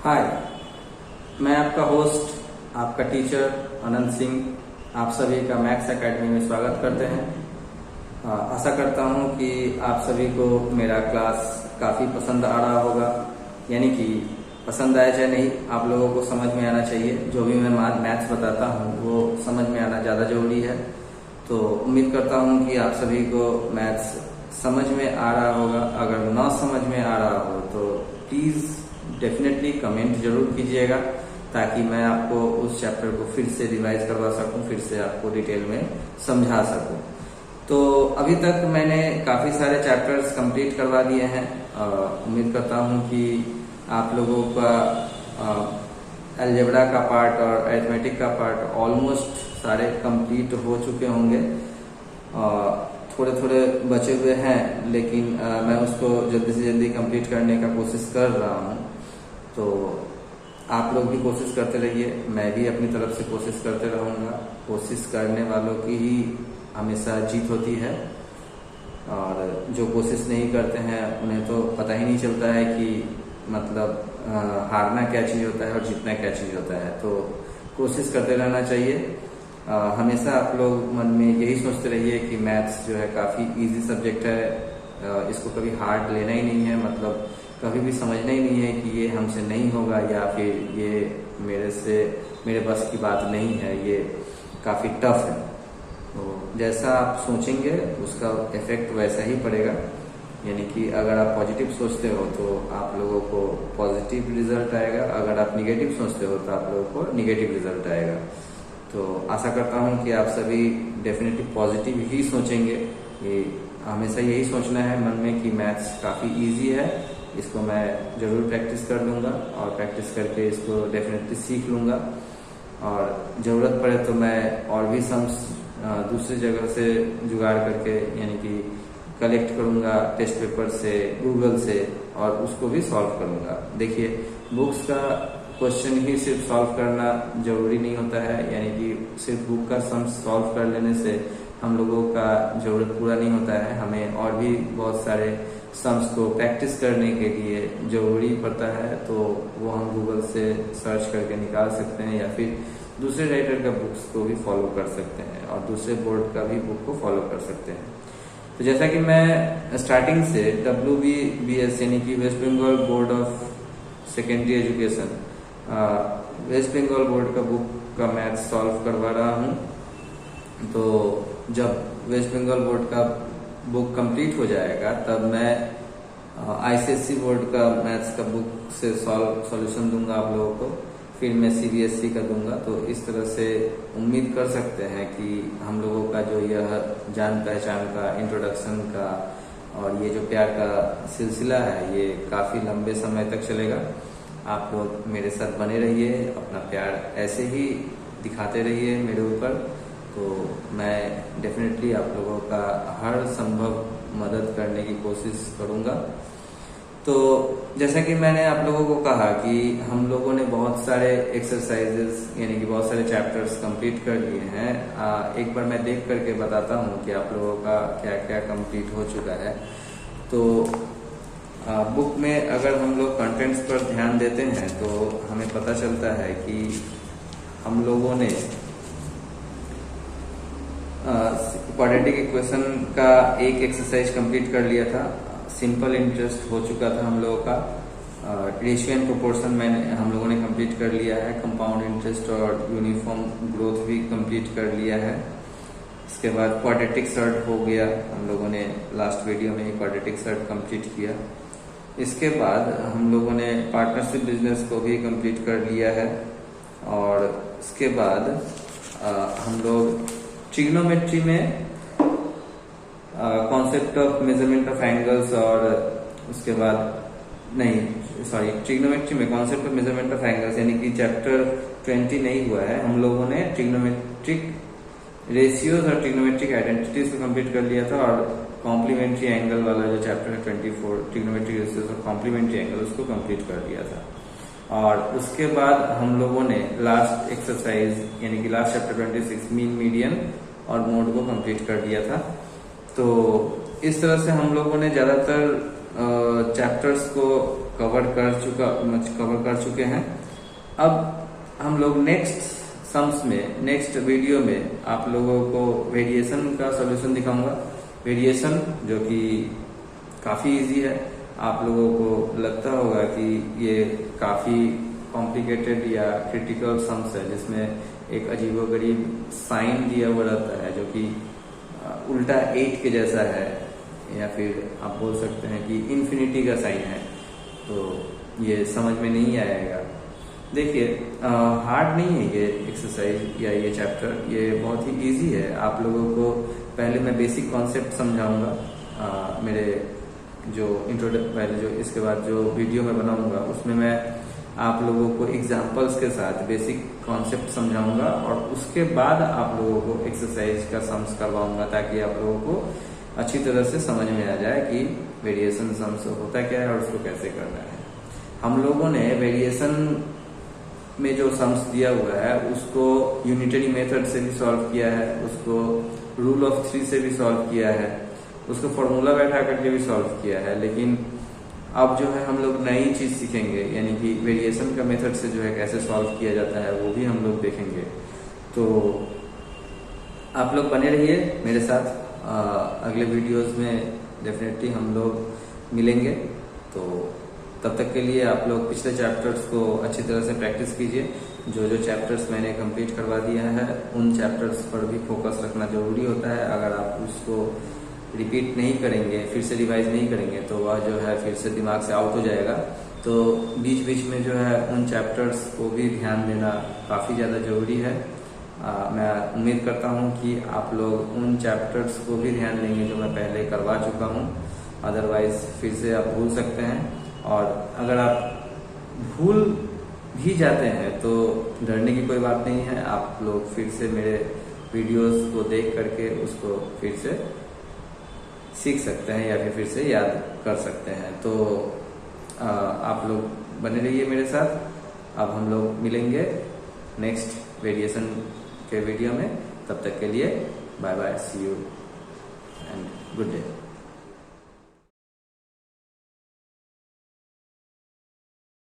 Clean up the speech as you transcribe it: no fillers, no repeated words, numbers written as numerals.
हाय, मैं आपका होस्ट, आपका टीचर अनंत सिंह आप सभी का मैथ्स एकेडमी में स्वागत करते हैं। आशा करता हूं कि आप सभी को मेरा क्लास काफ़ी पसंद आ रहा होगा। यानी कि पसंद आया चाहे नहीं, आप लोगों को समझ में आना चाहिए। जो भी मैं मैथ्स बताता हूं वो समझ में आना ज़्यादा जरूरी है। तो उम्मीद करता हूं कि आप सभी को मैथ्स समझ में आ रहा होगा। अगर ना समझ में आ रहा हो तो प्लीज़ डेफिनेटली कमेंट जरूर कीजिएगा, ताकि मैं आपको उस चैप्टर को फिर से रिवाइज करवा सकूं, फिर से आपको डिटेल में समझा सकूं। तो अभी तक मैंने काफ़ी सारे चैप्टर्स कंप्लीट करवा दिए हैं। उम्मीद करता हूं कि आप लोगों का अलजेब्रा का पार्ट और अरिथमेटिक का पार्ट ऑलमोस्ट सारे कंप्लीट हो चुके होंगे। थोड़े थोड़े बचे हुए हैं, लेकिन मैं उसको जल्दी से जल्दी कंप्लीट करने का कोशिश कर रहा हूं। तो आप लोग भी कोशिश करते रहिए, मैं भी अपनी तरफ से कोशिश करते रहूँगा। कोशिश करने वालों की ही हमेशा जीत होती है, और जो कोशिश नहीं करते हैं उन्हें तो पता ही नहीं चलता है कि मतलब हारना क्या चीज़ होता है और जीतना क्या चीज़ होता है। तो कोशिश करते रहना चाहिए। हमेशा आप लोग मन में यही सोचते रहिए कि मैथ्स जो है काफ़ी इजी सब्जेक्ट है, इसको कभी हार्ड लेना ही नहीं है। मतलब कभी भी समझना ही नहीं है कि ये हमसे नहीं होगा, या फिर ये मेरे बस की बात नहीं है, ये काफ़ी टफ है। तो जैसा आप सोचेंगे उसका इफेक्ट वैसा ही पड़ेगा। यानी कि अगर आप पॉजिटिव सोचते हो तो आप लोगों को पॉजिटिव रिजल्ट आएगा, अगर आप निगेटिव सोचते हो तो आप लोगों को निगेटिव रिजल्ट आएगा। तो आशा करता हूँ कि आप सभी डेफिनेटली पॉजिटिव ही सोचेंगे। कि हमेशा यही सोचना है मन में कि मैथ्स काफ़ी इजी है, इसको मैं ज़रूर प्रैक्टिस कर लूँगा, और प्रैक्टिस करके इसको डेफिनेटली सीख लूँगा। और ज़रूरत पड़े तो मैं और भी सम्स दूसरी जगह से जुगाड़ करके, यानी कि कलेक्ट करूँगा टेस्ट पेपर से, गूगल से, और उसको भी सॉल्व करूँगा। देखिए, बुक्स का क्वेश्चन ही सिर्फ सॉल्व करना जरूरी नहीं होता है। यानी कि सिर्फ बुक का सम सॉल्व कर लेने से हम लोगों का जरूरत पूरा नहीं होता है। हमें और भी बहुत सारे सम्स को प्रैक्टिस करने के लिए जरूरी पड़ता है। तो वो हम गूगल से सर्च करके निकाल सकते हैं, या फिर दूसरे राइटर का बुक्स को भी फॉलो कर सकते हैं, और दूसरे बोर्ड का भी बुक को फॉलो कर सकते हैं। तो जैसा कि मैं स्टार्टिंग से WBBS यानी कि West Bengal board of secondary education, West Bengal board का बुक का मैथ सॉल्व करवा रहा हूँ। तो जब वेस्ट बंगाल बोर्ड का बुक कंप्लीट हो जाएगा तब मैं ICSE बोर्ड का मैथ्स का बुक से सॉल्यूशन दूंगा आप लोगों को, फिर मैं CBSE का दूंगा। तो इस तरह से उम्मीद कर सकते हैं कि हम लोगों का जो यह जान पहचान का, इंट्रोडक्शन का और ये जो प्यार का सिलसिला है, ये काफ़ी लंबे समय तक चलेगा। आप लोग मेरे साथ बने रहिए, अपना प्यार ऐसे ही दिखाते रहिए मेरे ऊपर। तो मैं डेफिनेटली आप लोगों का हर संभव मदद करने की कोशिश करूँगा। तो जैसा कि मैंने आप लोगों को कहा कि हम लोगों ने बहुत सारे एक्सरसाइजेस यानी कि बहुत सारे चैप्टर्स कंप्लीट कर लिए हैं। एक बार मैं देख करके बताता हूँ कि आप लोगों का क्या क्या कंप्लीट हो चुका है। तो बुक में अगर हम लोग कंटेंट्स पर ध्यान देते हैं तो हमें पता चलता है कि हम लोगों ने क्वाड्रेटिक इक्वेशन का एक एक्सरसाइज कंप्लीट कर लिया था। सिंपल इंटरेस्ट हो चुका था हम लोगों का। रेशियो एंड प्रोपोर्शन हम लोगों ने कंप्लीट कर लिया है। कंपाउंड इंटरेस्ट और यूनिफॉर्म ग्रोथ भी कंप्लीट कर लिया है। इसके बाद क्वाड्रेटिक सर्ट हो गया, हम लोगों ने लास्ट वीडियो में ही क्वाड्रेटिक सर्ट कंप्लीट किया। इसके बाद हम लोगों ने पार्टनरशिप बिजनेस को भी कंप्लीट कर लिया है। और इसके बाद हम लोग ट्रिग्नोमेट्री में concept of measurement of angles, और उसके बाद ट्रिग्नोमेट्री में concept of measurement of angles यानी कि चैप्टर 20 नहीं हुआ है। हम लोगों ने ट्रिग्नोमेट्रिक रेशियोज और ट्रिग्नोमेट्रिक आइडेंटिटीज को कंप्लीट कर लिया था। और कॉम्प्लीमेंट्री एंगल वाला जो चैप्टर है 24 ट्रिग्नोमेट्रिक रेशियोज और कॉम्प्लीमेंट्री एंगल, उसको कंप्लीट कर लिया था। और उसके बाद हम लोगों ने लास्ट एक्सरसाइज यानी कि लास्ट चैप्टर 26 मीन, मीडियन और मोड को कंप्लीट कर दिया था। तो इस तरह से हम लोगों ने ज़्यादातर चैप्टर्स को कवर कर चुके हैं। अब हम लोग नेक्स्ट वीडियो में आप लोगों को वेरिएशन का सॉल्यूशन दिखाऊंगा। वेरिएशन जो कि काफी इजी है, आप लोगों को लगता होगा कि ये काफी कॉम्प्लिकेटेड या क्रिटिकल सम्स है जिसमें एक अजीबोगरीब साइन दिया हुआ रहता है जो कि उल्टा 8 के जैसा है, या फिर आप बोल सकते हैं कि इन्फिनिटी का साइन है, तो ये समझ में नहीं आएगा। देखिए हार्ड नहीं है ये एक्सरसाइज या ये चैप्टर, ये बहुत ही इजी है। आप लोगों को पहले मैं बेसिक कॉन्सेप्ट समझाऊंगा मेरे जो पहले जो इसके बाद जो वीडियो मैं बनाऊंगा उसमें मैं आप लोगों को एग्जांपल्स के साथ बेसिक कॉन्सेप्ट समझाऊंगा और उसके बाद आप लोगों को एक्सरसाइज का सम्स करवाऊंगा ताकि आप लोगों को अच्छी तरह से समझ में आ जाए कि वेरिएशन सम्स होता क्या है और उसको कैसे करना है। हम लोगों ने वेरिएशन में जो सम्स दिया हुआ है उसको यूनिटरी मेथड से भी सॉल्व किया है, उसको रूल ऑफ 3 से भी सॉल्व किया है, उसको फॉर्मूला बैठा करके भी सॉल्व किया है। लेकिन अब जो है हम लोग नई चीज सीखेंगे, यानी कि वेरिएशन का मेथड से जो है कैसे सॉल्व किया जाता है वो भी हम लोग देखेंगे। तो आप लोग बने रहिए मेरे साथ, अगले वीडियोस में डेफिनेटली हम लोग मिलेंगे। तो तब तक के लिए आप लोग पिछले चैप्टर्स को अच्छी तरह से प्रैक्टिस कीजिए। जो जो चैप्टर्स मैंने कंप्लीट करवा दिया है उन चैप्टर्स पर भी फोकस रखना जरूरी होता है। अगर आप उसको रिपीट नहीं करेंगे, फिर से रिवाइज नहीं करेंगे तो वह जो है फिर से दिमाग से आउट हो जाएगा। तो बीच बीच में जो है उन चैप्टर्स को भी ध्यान देना काफ़ी ज़्यादा जरूरी है। मैं उम्मीद करता हूं कि आप लोग उन चैप्टर्स को भी ध्यान देंगे जो मैं पहले करवा चुका हूं, अदरवाइज फिर से आप भूल सकते हैं। और अगर आप भूल भी जाते हैं तो डरने की कोई बात नहीं है, आप लोग फिर से मेरे वीडियोस को देख करके उसको फिर से सीख सकते हैं या फिर से याद कर सकते हैं। तो आप लोग बने रहिए मेरे साथ। अब हम लोग मिलेंगे नेक्स्ट वेरिएशन के वीडियो में, तब तक के लिए bye bye, see you and good day.